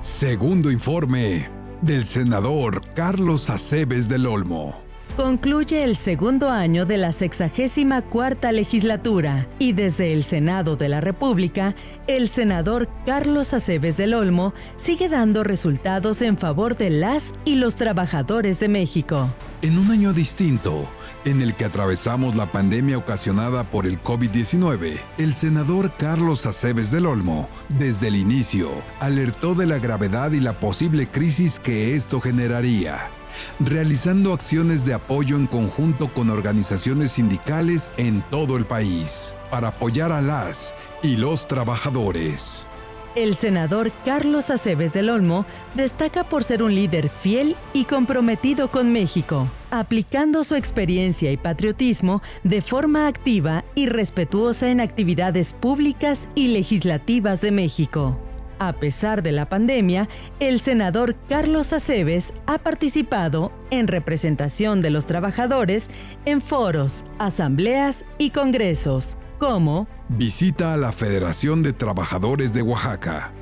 Segundo informe del senador Carlos Acebes del Olmo. Concluye el segundo año de la 64ª legislatura y desde el Senado de la República, el senador Carlos Acebes del Olmo sigue dando resultados en favor de las y los trabajadores de México. En un año distinto, en el que atravesamos la pandemia ocasionada por el COVID-19, el senador Carlos Acebes del Olmo, desde el inicio, alertó de la gravedad y la posible crisis que esto generaría, realizando acciones de apoyo en conjunto con organizaciones sindicales en todo el país, para apoyar a las y los trabajadores. El senador Carlos Acebes del Olmo destaca por ser un líder fiel y comprometido con México, aplicando su experiencia y patriotismo de forma activa y respetuosa en actividades públicas y legislativas de México. A pesar de la pandemia, el senador Carlos Acebes ha participado en representación de los trabajadores en foros, asambleas y congresos, como visita a la Federación de Trabajadores de Oaxaca.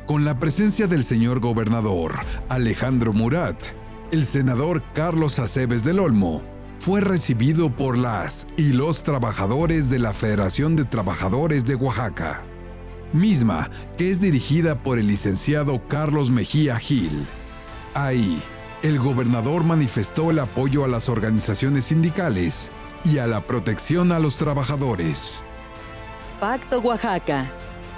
Con la presencia del señor gobernador Alejandro Murat, el senador Carlos Acebes del Olmo fue recibido por las y los trabajadores de la Federación de Trabajadores de Oaxaca, misma que es dirigida por el licenciado Carlos Mejía Gil. Ahí, el gobernador manifestó el apoyo a las organizaciones sindicales y a la protección a los trabajadores. Pacto Oaxaca.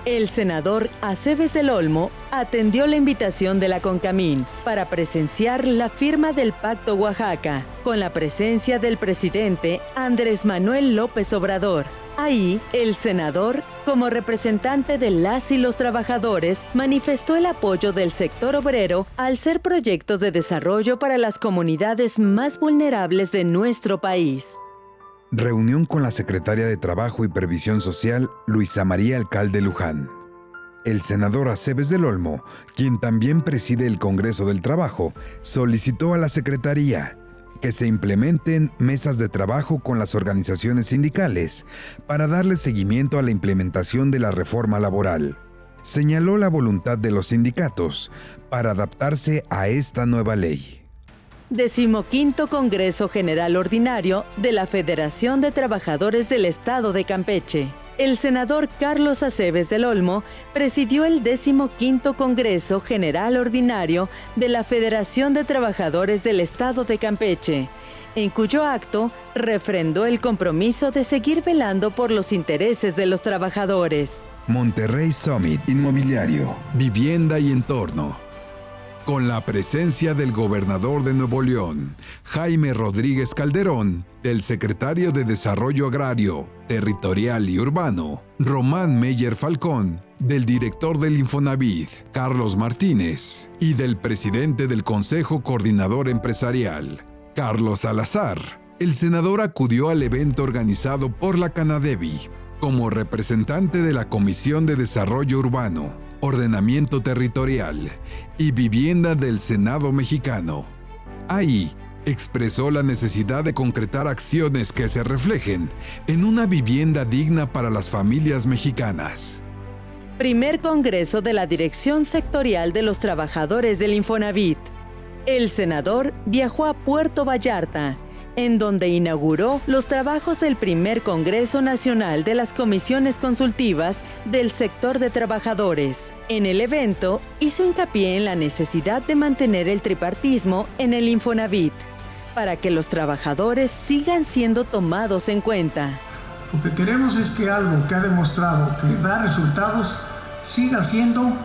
El senador Acebes del Olmo atendió la invitación de la CONCAMIN para presenciar la firma del Pacto Oaxaca, con la presencia del presidente Andrés Manuel López Obrador. Ahí, el senador, como representante de las y los trabajadores, manifestó el apoyo del sector obrero al ser proyectos de desarrollo para las comunidades más vulnerables de nuestro país. Reunión con la secretaria de Trabajo y Previsión Social, Luisa María Alcalde Luján. El senador Acebes del Olmo, quien también preside el Congreso del Trabajo, solicitó a la Secretaría que se implementen mesas de trabajo con las organizaciones sindicales para darle seguimiento a la implementación de la reforma laboral. Señaló la voluntad de los sindicatos para adaptarse a esta nueva ley. 15º Congreso General Ordinario de la Federación de Trabajadores del Estado de Campeche. El senador Carlos Acebes del Olmo presidió el 15º Congreso General Ordinario de la Federación de Trabajadores del Estado de Campeche, en cuyo acto refrendó el compromiso de seguir velando por los intereses de los trabajadores. Monterrey Summit Inmobiliario, Vivienda y Entorno. Con la presencia del gobernador de Nuevo León, Jaime Rodríguez Calderón, del secretario de Desarrollo Agrario, Territorial y Urbano, Román Meyer Falcón, del director del Infonavit, Carlos Martínez, y del presidente del Consejo Coordinador Empresarial, Carlos Salazar, el senador acudió al evento organizado por la Canadevi como representante de la Comisión de Desarrollo Urbano, Ordenamiento Territorial y Vivienda del Senado mexicano. Ahí, expresó la necesidad de concretar acciones que se reflejen en una vivienda digna para las familias mexicanas. Primer Congreso de la Dirección Sectorial de los Trabajadores del Infonavit. El senador viajó a Puerto Vallarta, en donde inauguró los trabajos del primer Congreso Nacional de las Comisiones Consultivas del Sector de Trabajadores. En el evento, hizo hincapié en la necesidad de mantener el tripartismo en el Infonavit, para que los trabajadores sigan siendo tomados en cuenta. Lo que queremos es que algo que ha demostrado que da resultados siga siendo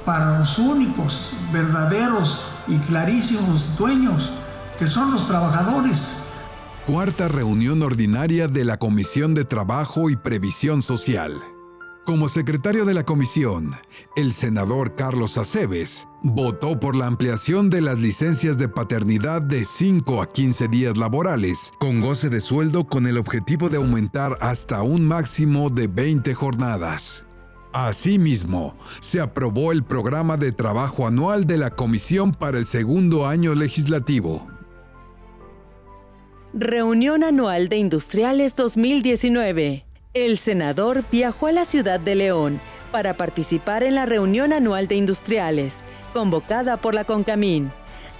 para los únicos, verdaderos y clarísimos dueños, que son los trabajadores. Cuarta reunión ordinaria de la Comisión de Trabajo y Previsión Social. Como secretario de la comisión, el senador Carlos Acebes votó por la ampliación de las licencias de paternidad de 5 a 15 días laborales, con goce de sueldo con el objetivo de aumentar hasta un máximo de 20 jornadas. Asimismo, se aprobó el programa de trabajo anual de la comisión para el segundo año legislativo. Reunión Anual de Industriales 2019. El senador viajó a la ciudad de León para participar en la reunión anual de industriales, convocada por la CONCAMIN.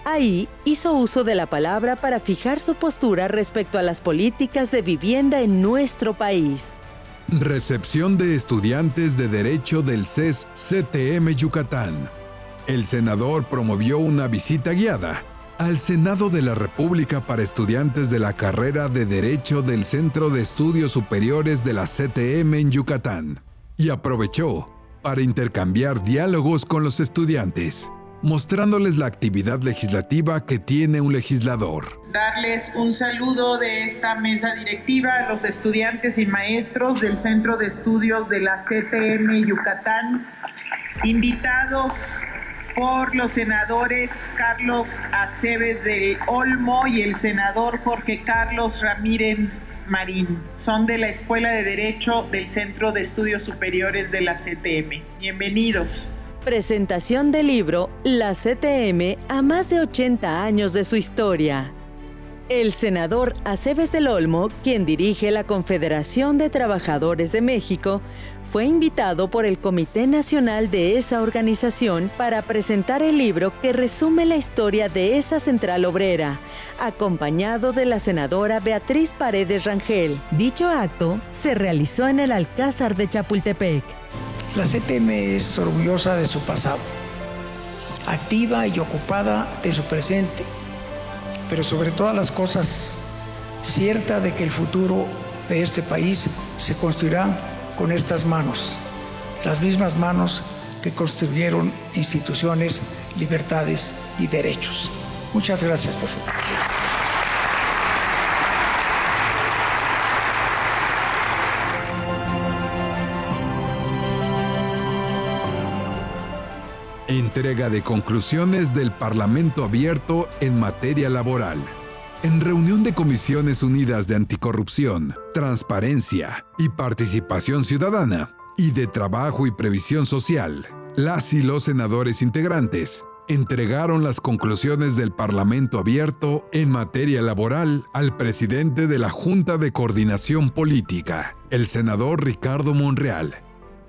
Ahí hizo uso de la palabra para fijar su postura respecto a las políticas de vivienda en nuestro país. Recepción de estudiantes de Derecho del CES CTM Yucatán. El senador promovió una visita guiada al Senado de la República para estudiantes de la carrera de Derecho del Centro de Estudios Superiores de la CTM en Yucatán y aprovechó para intercambiar diálogos con los estudiantes, mostrándoles la actividad legislativa que tiene un legislador. Darles un saludo de esta mesa directiva a los estudiantes y maestros del Centro de Estudios de la CTM Yucatán, invitados por los senadores Carlos Aceves del Olmo y el senador Jorge Carlos Ramírez Marín. Son de la Escuela de Derecho del Centro de Estudios Superiores de la CTM. Bienvenidos. Presentación del libro La CTM a más de 80 años de su historia. El senador Aceves del Olmo, quien dirige la Confederación de Trabajadores de México, fue invitado por el Comité Nacional de esa organización para presentar el libro que resume la historia de esa central obrera, acompañado de la senadora Beatriz Paredes Rangel. Dicho acto se realizó en el Alcázar de Chapultepec. La CTM es orgullosa de su pasado, activa y ocupada de su presente, pero sobre todas las cosas, cierta de que el futuro de este país se construirá con estas manos, las mismas manos que construyeron instituciones, libertades y derechos. Muchas gracias por su atención. Entrega de conclusiones del Parlamento Abierto en materia laboral. En reunión de Comisiones Unidas de Anticorrupción, Transparencia y Participación Ciudadana y de Trabajo y Previsión Social, las y los senadores integrantes entregaron las conclusiones del Parlamento Abierto en materia laboral al presidente de la Junta de Coordinación Política, el senador Ricardo Monreal.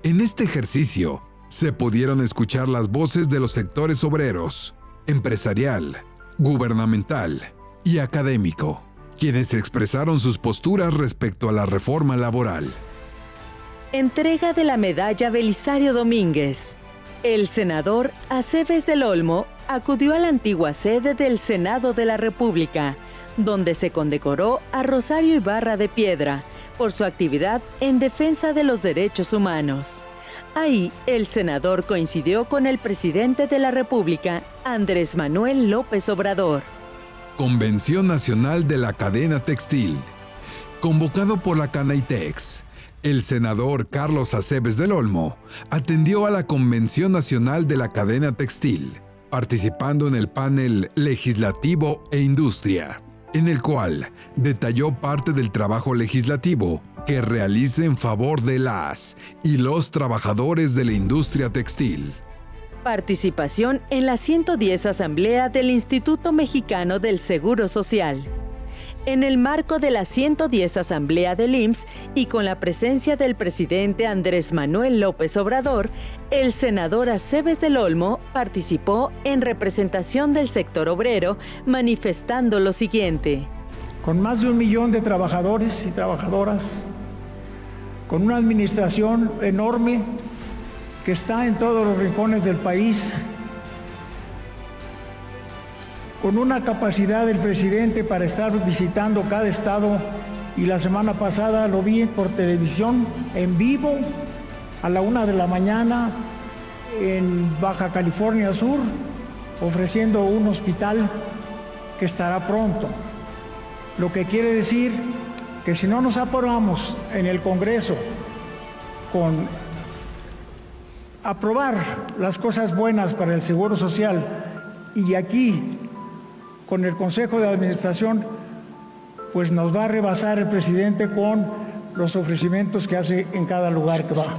En este ejercicio, se pudieron escuchar las voces de los sectores obreros, empresarial, gubernamental y académico, quienes expresaron sus posturas respecto a la reforma laboral. Entrega de la medalla Belisario Domínguez. El senador Aceves del Olmo acudió a la antigua sede del Senado de la República, donde se condecoró a Rosario Ibarra de Piedra por su actividad en defensa de los derechos humanos. Ahí, el senador coincidió con el presidente de la República, Andrés Manuel López Obrador. Convención Nacional de la Cadena Textil. Convocado por la Canaitex, el senador Carlos Aceves del Olmo atendió a la Convención Nacional de la Cadena Textil, participando en el panel Legislativo e Industria, en el cual detalló parte del trabajo legislativo que realiza en favor de las y los trabajadores de la industria textil. Participación en la 110 Asamblea del Instituto Mexicano del Seguro Social. En el marco de la 110 Asamblea del IMSS y con la presencia del presidente Andrés Manuel López Obrador, el senador Aceves del Olmo participó en representación del sector obrero, manifestando lo siguiente. Con más de 1 millón de trabajadores y trabajadoras, con una administración enorme que está en todos los rincones del país, con una capacidad del presidente para estar visitando cada estado, y la semana pasada lo vi por televisión en vivo a la 1 de la mañana en Baja California Sur, ofreciendo un hospital que estará pronto. Lo que quiere decir que si no nos apuramos en el Congreso con aprobar las cosas buenas para el Seguro Social y aquí con el Consejo de Administración, pues nos va a rebasar el presidente con los ofrecimientos que hace en cada lugar que va.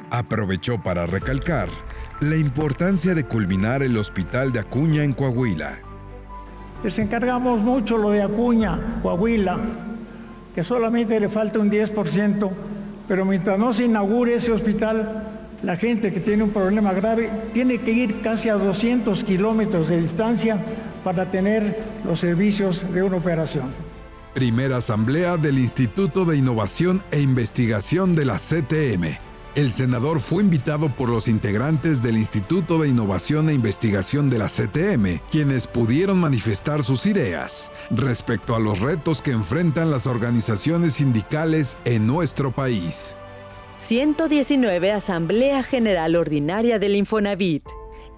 Aprovechó para recalcar la importancia de culminar el Hospital de Acuña en Coahuila. Les encargamos mucho lo de Acuña, Coahuila, que solamente le falta un 10%, pero mientras no se inaugure ese hospital, la gente que tiene un problema grave tiene que ir casi a 200 kilómetros de distancia para tener los servicios de una operación. Primera asamblea del Instituto de Innovación e Investigación de la CTM. El senador fue invitado por los integrantes del Instituto de Innovación e Investigación de la CTM, quienes pudieron manifestar sus ideas respecto a los retos que enfrentan las organizaciones sindicales en nuestro país. 119 Asamblea General Ordinaria del Infonavit.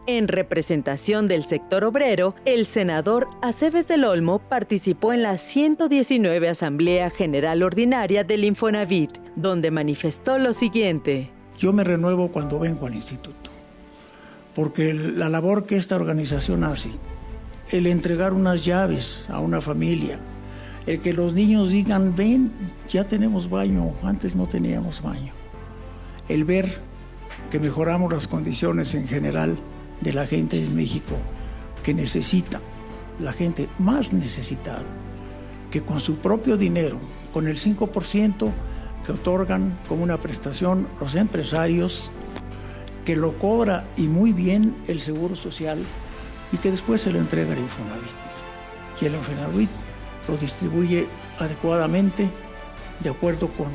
En representación del sector obrero, el senador Aceves del Olmo participó en la 119 Asamblea General Ordinaria del Infonavit, donde manifestó lo siguiente. Yo me renuevo cuando vengo al instituto, porque la labor que esta organización hace, el entregar unas llaves a una familia, el que los niños digan, ven, ya tenemos baño, antes no teníamos baño, el ver que mejoramos las condiciones en general de la gente en México que necesita, la gente más necesitada, que con su propio dinero, con el 5% que otorgan como una prestación los empresarios, que lo cobra y muy bien el Seguro Social y que después se lo entrega al Infonavit. Y el Infonavit lo distribuye adecuadamente de acuerdo con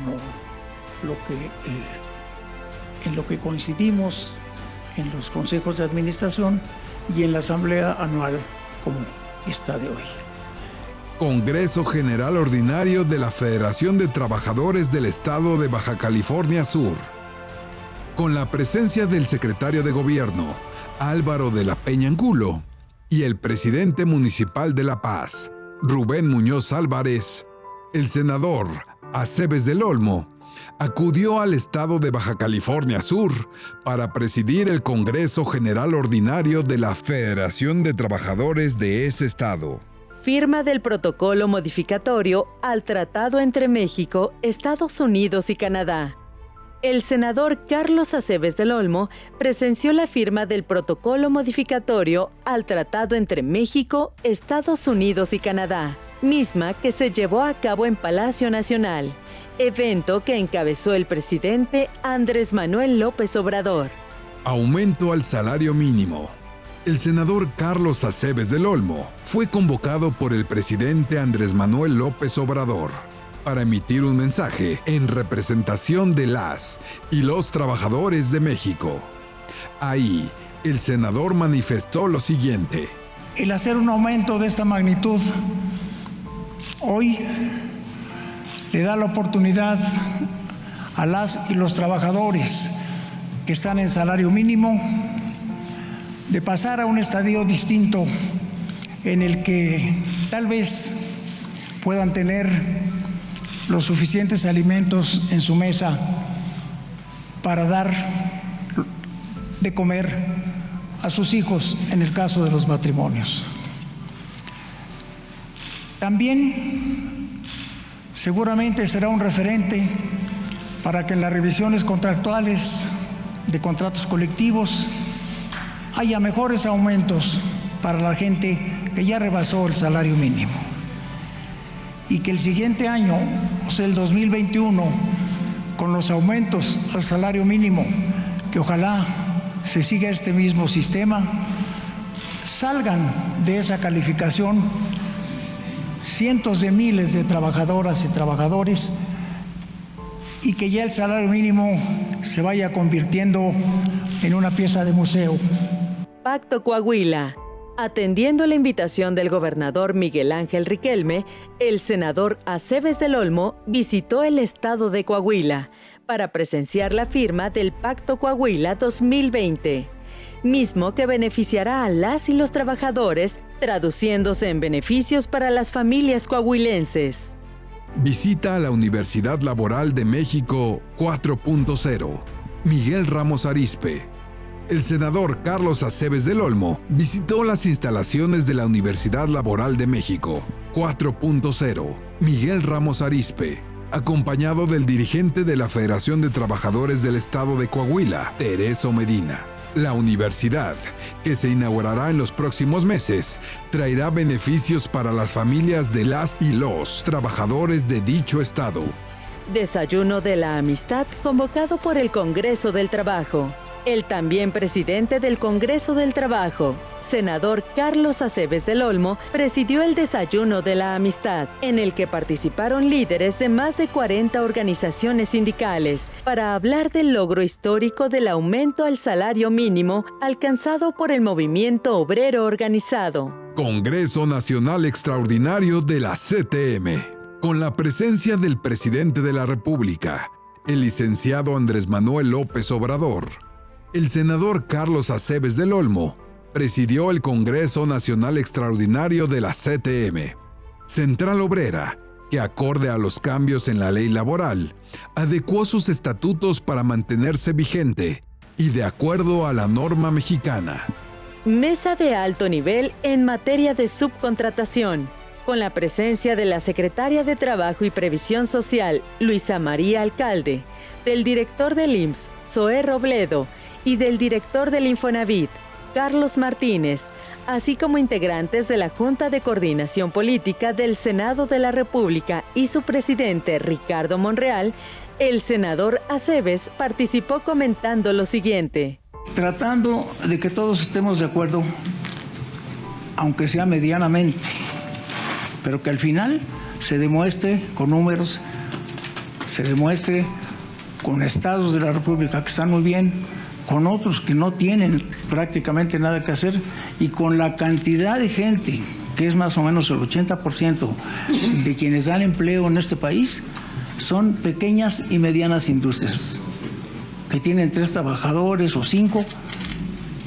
en lo que coincidimos en los consejos de administración y en la asamblea anual como esta de hoy. Congreso General Ordinario de la Federación de Trabajadores del Estado de Baja California Sur. Con la presencia del secretario de Gobierno, Álvaro de la Peña Angulo, y el presidente municipal de La Paz, Rubén Muñoz Álvarez, el senador Aceves del Olmo acudió al estado de Baja California Sur para presidir el Congreso General Ordinario de la Federación de Trabajadores de ese estado. Firma del protocolo modificatorio al Tratado entre México, Estados Unidos y Canadá. El senador Carlos Aceves del Olmo presenció la firma del protocolo modificatorio al Tratado entre México, Estados Unidos y Canadá, misma que se llevó a cabo en Palacio Nacional, evento que encabezó el presidente Andrés Manuel López Obrador. Aumento al salario mínimo. El senador Carlos Aceves del Olmo fue convocado por el presidente Andrés Manuel López Obrador para emitir un mensaje en representación de las y los trabajadores de México. Ahí, el senador manifestó lo siguiente. El hacer un aumento de esta magnitud hoy le da la oportunidad a las y los trabajadores que están en salario mínimo de pasar a un estadio distinto en el que tal vez puedan tener los suficientes alimentos en su mesa para dar de comer a sus hijos en el caso de los matrimonios. También seguramente será un referente para que en las revisiones contractuales de contratos colectivos haya mejores aumentos para la gente que ya rebasó el salario mínimo. Y que el siguiente año, o sea, el 2021, con los aumentos al salario mínimo, que ojalá se siga este mismo sistema, salgan de esa calificación cientos de miles de trabajadoras y trabajadores y que ya el salario mínimo se vaya convirtiendo en una pieza de museo. Pacto Coahuila. Atendiendo la invitación del gobernador Miguel Ángel Riquelme, el senador Aceves del Olmo visitó el estado de Coahuila para presenciar la firma del Pacto Coahuila 2020, mismo que beneficiará a las y los trabajadores, traduciéndose en beneficios para las familias coahuilenses. Visita a la Universidad Laboral de México 4.0. Miguel Ramos Arizpe. El senador Carlos Aceves del Olmo visitó las instalaciones de la Universidad Laboral de México 4.0. Miguel Ramos Arizpe, acompañado del dirigente de la Federación de Trabajadores del Estado de Coahuila, Tereso Medina. La universidad, que se inaugurará en los próximos meses, traerá beneficios para las familias de las y los trabajadores de dicho estado. Desayuno de la Amistad convocado por el Congreso del Trabajo. El también presidente del Congreso del Trabajo, senador Carlos Aceves del Olmo, presidió el Desayuno de la Amistad, en el que participaron líderes de más de 40 organizaciones sindicales para hablar del logro histórico del aumento al salario mínimo alcanzado por el movimiento obrero organizado. Congreso Nacional Extraordinario de la CTM, con la presencia del presidente de la República, el licenciado Andrés Manuel López Obrador. El senador Carlos Aceves del Olmo presidió el Congreso Nacional Extraordinario de la CTM, Central Obrera, que acorde a los cambios en la ley laboral, adecuó sus estatutos para mantenerse vigente y de acuerdo a la norma mexicana. Mesa de alto nivel en materia de subcontratación, con la presencia de la secretaria de Trabajo y Previsión Social, Luisa María Alcalde, del director del IMSS, Zoé Robledo, y del director del Infonavit, Carlos Martínez, así como integrantes de la Junta de Coordinación Política del Senado de la República y su presidente, Ricardo Monreal. El senador Aceves participó comentando lo siguiente. Tratando de que todos estemos de acuerdo, aunque sea medianamente, pero que al final se demuestre con números, se demuestre con estados de la República que están muy bien, con otros que no tienen prácticamente nada que hacer y con la cantidad de gente, que es más o menos el 80% de quienes dan empleo en este país, son pequeñas y medianas industrias, que tienen 3 trabajadores o 5,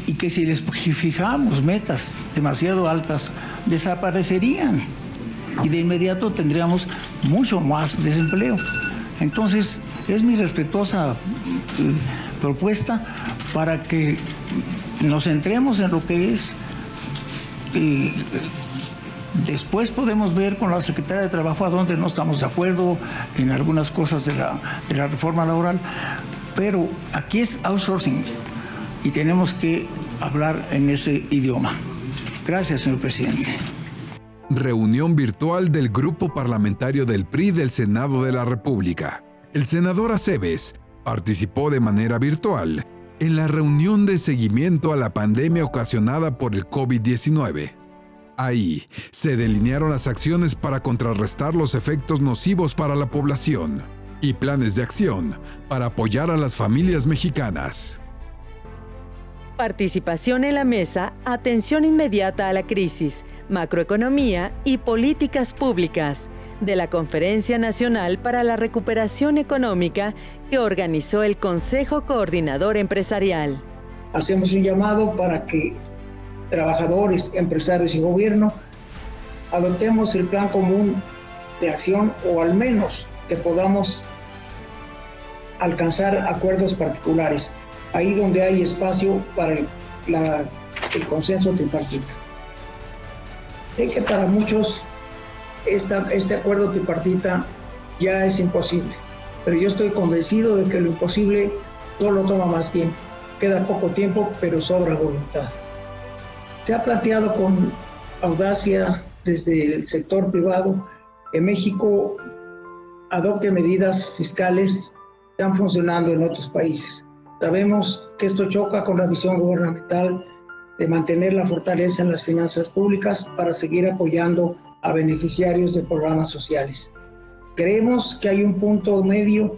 y que si les fijamos metas demasiado altas, desaparecerían y de inmediato tendríamos mucho más desempleo. Entonces, es mi respetuosa propuesta para que nos centremos en lo que es. Después podemos ver con la Secretaría de Trabajo a dónde no estamos de acuerdo en algunas cosas de la reforma laboral, pero aquí es outsourcing y tenemos que hablar en ese idioma. Gracias, señor presidente. Reunión virtual del Grupo Parlamentario del PRI del Senado de la República. El senador Aceves participó de manera virtual en la reunión de seguimiento a la pandemia ocasionada por el COVID-19. Ahí se delinearon las acciones para contrarrestar los efectos nocivos para la población y planes de acción para apoyar a las familias mexicanas. Participación en la mesa, atención inmediata a la crisis, macroeconomía y políticas públicas de la Conferencia Nacional para la Recuperación Económica que organizó el Consejo Coordinador Empresarial. Hacemos un llamado para que trabajadores, empresarios y gobierno adoptemos el plan común de acción o al menos que podamos alcanzar acuerdos particulares, ahí donde hay espacio para el consenso tripartita. Sé que para muchos este acuerdo tripartita ya es imposible, pero yo estoy convencido de que lo imposible solo toma más tiempo. Queda poco tiempo, pero sobra voluntad. Se ha planteado con audacia desde el sector privado que México adopte medidas fiscales que están funcionando en otros países. Sabemos que esto choca con la visión gubernamental de mantener la fortaleza en las finanzas públicas para seguir apoyando a beneficiarios de programas sociales. Creemos que hay un punto medio,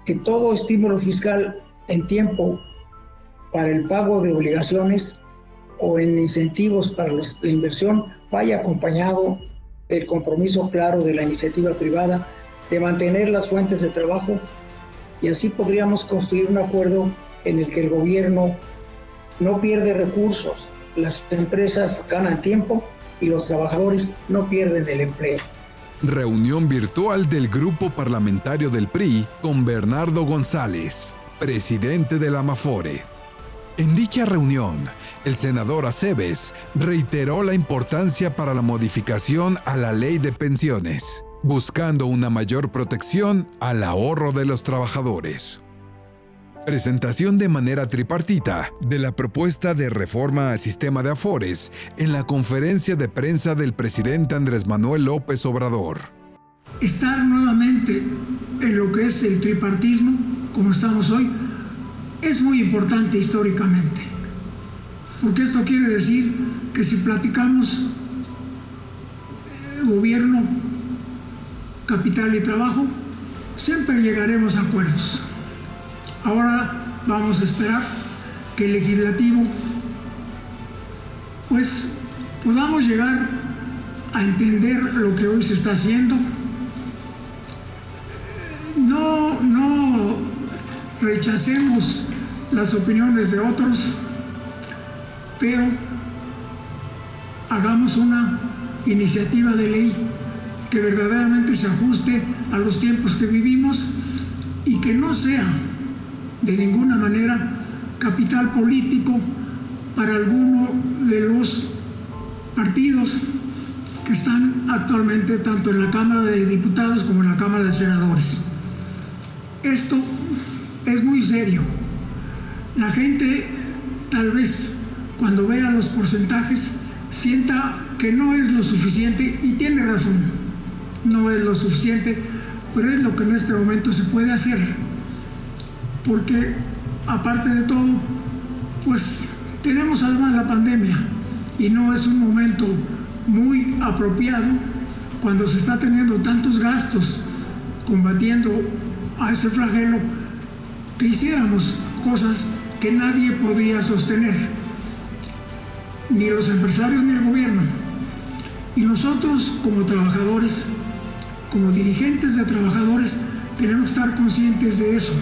que todo estímulo fiscal en tiempo para el pago de obligaciones o en incentivos para la inversión vaya acompañado del compromiso claro de la iniciativa privada de mantener las fuentes de trabajo, y así podríamos construir un acuerdo en el que el gobierno no pierde recursos, las empresas ganan tiempo y los trabajadores no pierden el empleo. Reunión virtual del Grupo Parlamentario del PRI con Bernardo González, presidente de la Amafore. En dicha reunión, el senador Aceves reiteró la importancia para la modificación a la ley de pensiones, buscando una mayor protección al ahorro de los trabajadores. Presentación de manera tripartita de la propuesta de reforma al sistema de Afores en la conferencia de prensa del presidente Andrés Manuel López Obrador. Estar nuevamente en lo que es el tripartismo, como estamos hoy, es muy importante históricamente, porque esto quiere decir que si platicamos gobierno, capital y trabajo, siempre llegaremos a acuerdos. Ahora vamos a esperar que el legislativo pues podamos llegar a entender lo que hoy se está haciendo. No rechacemos las opiniones de otros, pero hagamos una iniciativa de ley que verdaderamente se ajuste a los tiempos que vivimos y que no sea de ninguna manera capital político para alguno de los partidos que están actualmente tanto en la Cámara de Diputados como en la Cámara de Senadores. Esto es muy serio. La gente tal vez cuando vea los porcentajes sienta que no es lo suficiente, y tiene razón, no es lo suficiente, pero es lo que en este momento se puede hacer, porque aparte de todo, pues tenemos además la pandemia y no es un momento muy apropiado cuando se está teniendo tantos gastos combatiendo a ese flagelo, que hiciéramos cosas que nadie podía sostener, ni los empresarios ni el gobierno. Y nosotros como trabajadores, como dirigentes de trabajadores, tenemos que estar conscientes de eso.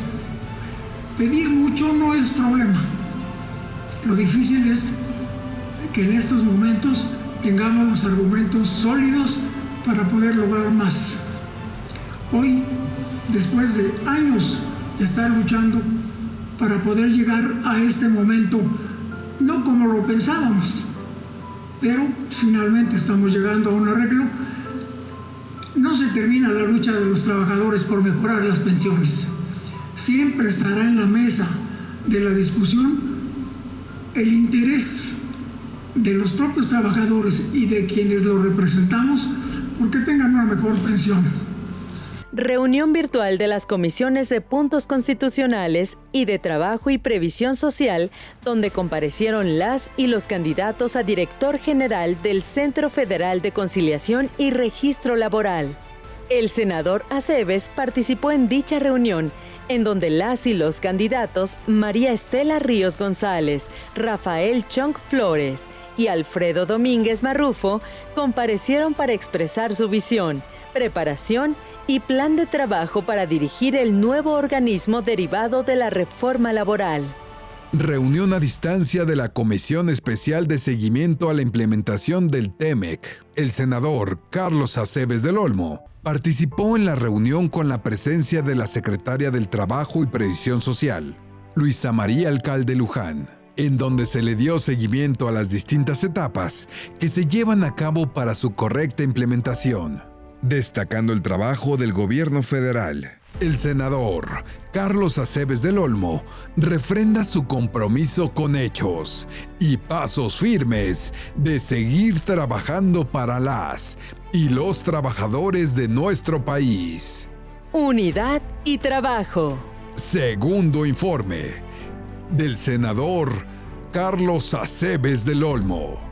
Pedir mucho no es problema. Lo difícil es que en estos momentos tengamos los argumentos sólidos para poder lograr más. Hoy, después de años de estar luchando para poder llegar a este momento, no como lo pensábamos, pero finalmente estamos llegando a un arreglo. No se termina la lucha de los trabajadores por mejorar las pensiones. Siempre estará en la mesa de la discusión el interés de los propios trabajadores y de quienes los representamos porque tengan una mejor pensión. Reunión virtual de las comisiones de puntos constitucionales y de Trabajo y Previsión Social, donde comparecieron las y los candidatos a director general del Centro Federal de Conciliación y Registro Laboral. El senador Aceves participó en dicha reunión, en donde las y los candidatos María Estela Ríos González, Rafael Chong Flores y Alfredo Domínguez Marrufo comparecieron para expresar su visión, preparación y plan de trabajo para dirigir el nuevo organismo derivado de la reforma laboral. Reunión a distancia de la Comisión Especial de Seguimiento a la Implementación del TEMEC. El senador Carlos Aceves del Olmo participó en la reunión con la presencia de la secretaria del Trabajo y Previsión Social, Luisa María Alcalde Luján, en donde se le dio seguimiento a las distintas etapas que se llevan a cabo para su correcta implementación. Destacando el trabajo del gobierno federal, el senador Carlos Aceves del Olmo refrenda su compromiso con hechos y pasos firmes de seguir trabajando para las y los trabajadores de nuestro país. Unidad y trabajo. Segundo informe del senador Carlos Aceves del Olmo.